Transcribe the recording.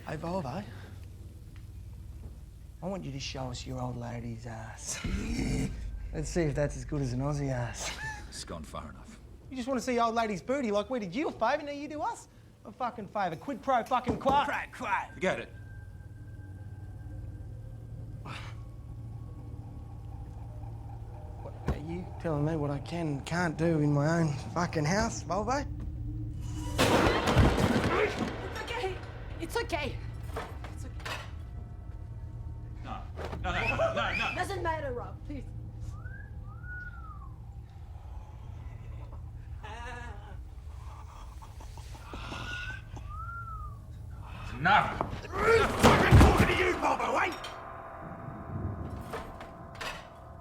Hey, Volvo. I want you to show us your old lady's ass. Let's see if that's as good as an Aussie ass. It's gone far enough. You just want to see your old lady's booty like we did you a favour, now you do us a fucking favour. Quid pro fucking quo. Forget it. What, are you telling me what I can and can't do in my own fucking house, Volvo? It's okay. It's okay. It's okay. No. Doesn't matter, Rob. Please. Enough. Who's fucking talking to you, Bobo, eh?